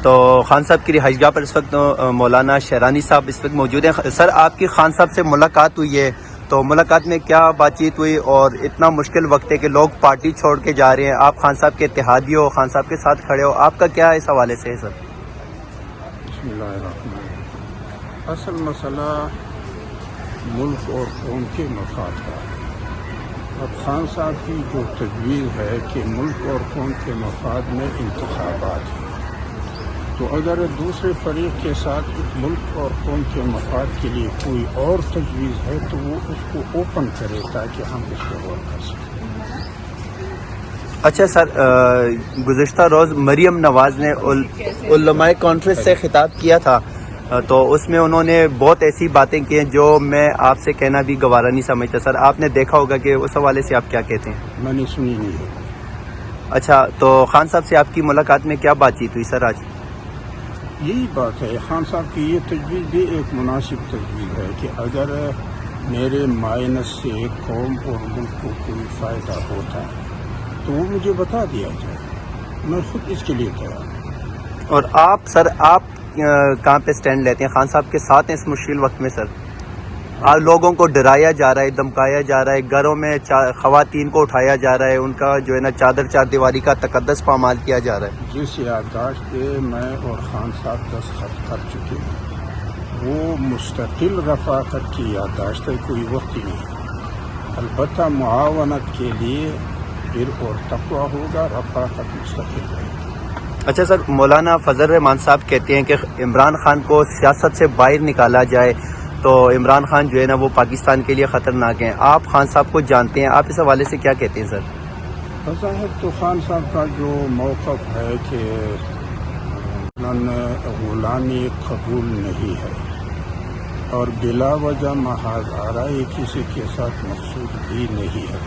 تو خان صاحب کی رہائش گاہ پر اس وقت مولانا شیرانی صاحب اس وقت موجود ہیں. سر آپ کی خان صاحب سے ملاقات ہوئی ہے، تو ملاقات میں کیا بات چیت ہوئی؟ اور اتنا مشکل وقت ہے کہ لوگ پارٹی چھوڑ کے جا رہے ہیں، آپ خان صاحب کے اتحادی ہو، خان صاحب کے ساتھ کھڑے ہو، آپ کا کیا اس حوالے سے ہے سر؟ بسم اللہ الرحمن الرحیم. اصل مسئلہ ملک اور قوم کے مفاد کا ہے. اب خان صاحب کی جو تجویز ہے کہ ملک اور قوم کے مفاد میں انتخابات ہیں، تو اگر دوسرے فریق کے ساتھ ملک اور قوم کے مفاد کے لیے کوئی اور تجویز ہے تو وہ اس کو اوپن کرے تاکہ ہم اس پہ غور کر سکیں. اچھا سر، گزشتہ روز مریم نواز نے علماء کانفرنس سے خطاب کیا تھا، تو اس میں انہوں نے بہت ایسی باتیں کی ہیں جو میں آپ سے کہنا بھی گوارا نہیں سمجھتا. سر آپ نے دیکھا ہوگا کہ اس حوالے سے آپ کیا کہتے ہیں؟ میں نے سنی نہیں ہے. اچھا، تو خان صاحب سے آپ کی ملاقات میں کیا بات چیت ہوئی سر آج؟ یہی بات ہے، خان صاحب کی یہ تجویز بھی ایک مناسب تجویز ہے کہ اگر میرے مائنس سے قوم اور ملک کو کوئی فائدہ ہوتا ہے تو وہ مجھے بتا دیا جائے، میں خود اس کے لیے تیار ہوں. اور آپ سر، آپ کہاں پہ سٹینڈ لیتے ہیں؟ خان صاحب کے ساتھ ہیں اس مشکل وقت میں سر؟ لوگوں کو ڈرایا جا رہا ہے، دھمکایا جا رہا ہے، گھروں میں خواتین کو اٹھایا جا رہا ہے، ان کا جو ہے نا چار دیواری کا تقدس پامال کیا جا رہا ہے. جس یادداشت پہ میں اور خان صاحب دستخط کر چکے ہیں وہ مستقل رفاقت کی یادداشت ہے، کوئی وقت ہی نہیں. البتہ معاونت کے لیے بر اور تقویٰ ہوگا، رفاقت مستقل رہے گی. اچھا سر، مولانا فضل الرحمان صاحب کہتے ہیں کہ عمران خان کو سیاست سے باہر نکالا جائے تو عمران خان جو ہے نا وہ پاکستان کے لیے خطرناک ہیں. آپ خان صاحب کو جانتے ہیں، آپ اس حوالے سے کیا کہتے ہیں سر؟ بظاہر تو خان صاحب کا جو موقف ہے کہ غلامی قبول نہیں ہے اور بلا وجہ محاذ آرائی کسی کے ساتھ مقصود بھی نہیں ہے.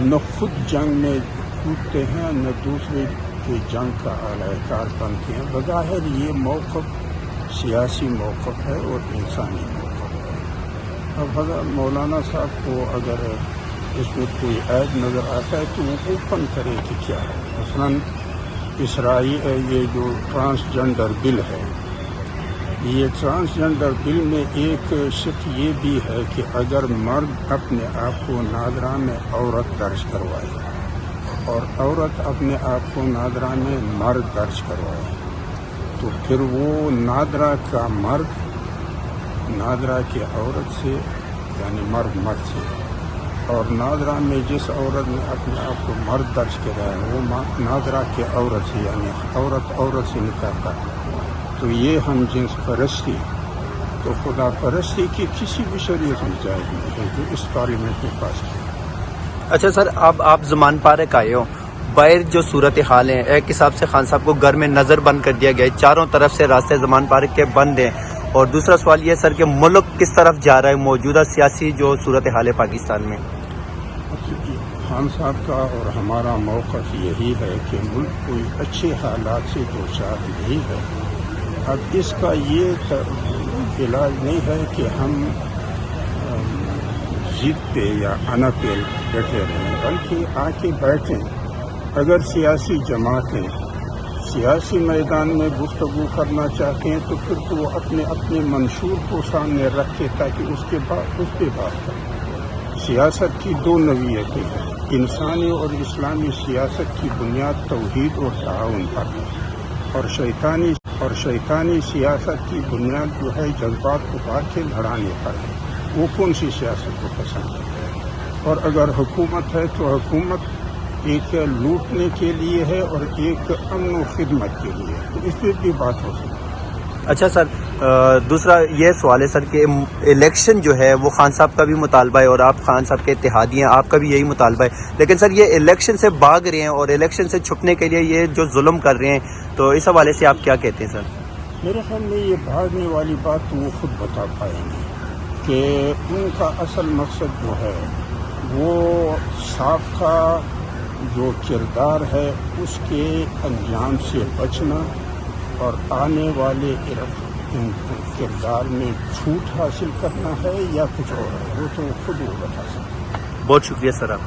نہ خود جنگ میں کودتے ہیں نہ دوسرے کی جنگ کا اعلی کار بنتے ہیں. بظاہر یہ موقف سیاسی موقف ہے اور انسانی موقف ہے. اب حضرت مولانا صاحب کو اگر اس میں کوئی عیب نظر آتا ہے تو وہ اوپن کرے کہ کیا ہے. مثلاً اسرائیل یہ جو ٹرانسجنڈر بل ہے، یہ ٹرانسجنڈر بل میں ایک شق یہ بھی ہے کہ اگر مرد اپنے آپ کو نادرا میں عورت درج کروائے اور عورت اپنے آپ کو نادرا میں مرد درج کروائے تو پھر وہ نادرا کا مرد نادرا کی عورت سے یعنی مرد سے، اور نادرا میں جس عورت نے اپنے آپ کو مرد درج کیا ہے وہ نادرا کی عورت سے یعنی عورت سے نکاح کا. تو یہ ہم جنس پرستی تو خدا پرستی کی کسی بھی شریعت میں جائز نہیں ہے جو اس پارلیمنٹ میں پاس کی. اچھا سر، اب آپ زمان پارک آئے ہو، باہر جو صورت حال ہے ایک حساب سے خان صاحب کو گھر میں نظر بند کر دیا گیا ہے، چاروں طرف سے راستے زمان پارک کے بند ہیں، اور دوسرا سوال یہ سر کہ ملک کس طرف جا رہا ہے موجودہ سیاسی جو صورت حال ہے پاکستان میں؟ خان صاحب کا اور ہمارا موقف یہی ہے کہ ملک کوئی اچھے حالات سے دوچار نہیں ہے. اب اس کا یہ علاج نہیں ہے کہ ہم ضد پہ یا انا پہ بیٹھے رہیں، بلکہ آ کے بیٹھیں. اگر سیاسی جماعتیں سیاسی میدان میں گفتگو کرنا چاہتے ہیں تو پھر تو وہ اپنے منشور کو سامنے رکھے تاکہ اس پہ بات کریں. سیاست کی دو نوعیتیں ہیں، انسانی اور اسلامی سیاست کی بنیاد توحید اور تعاون پر ہے، اور شیطانی سیاست کی بنیاد جو ہے جذبات اتار کے لڑانے پر ہے. وہ کون سی سیاست کو پسند کرتے ہیں؟ اور اگر حکومت ہے تو حکومت ایک لوٹنے کے لیے ہے اور ایک امن و خدمت کے لیے، تو اس پہ بھی بات ہو سکتی ہے. اچھا سر، دوسرا یہ سوال ہے سر کہ الیکشن جو ہے وہ خان صاحب کا بھی مطالبہ ہے اور آپ خان صاحب کے اتحادی ہیں، آپ کا بھی یہی مطالبہ ہے، لیکن سر یہ الیکشن سے بھاگ رہے ہیں اور الیکشن سے چھپنے کے لیے یہ جو ظلم کر رہے ہیں، تو اس حوالے سے آپ کیا کہتے ہیں سر؟ میرے خیال میں یہ بھاگنے والی بات تو وہ خود بتا پائیں گے کہ ان کا اصل مقصد جو ہے وہ سابقہ جو کردار ہے اس کے انجام سے بچنا اور آنے والے کردار میں چھوٹ حاصل کرنا ہے یا کچھ اور ہے، وہ تو خود وہ بتا سکتے ہیں. بہت شکریہ سر آپ.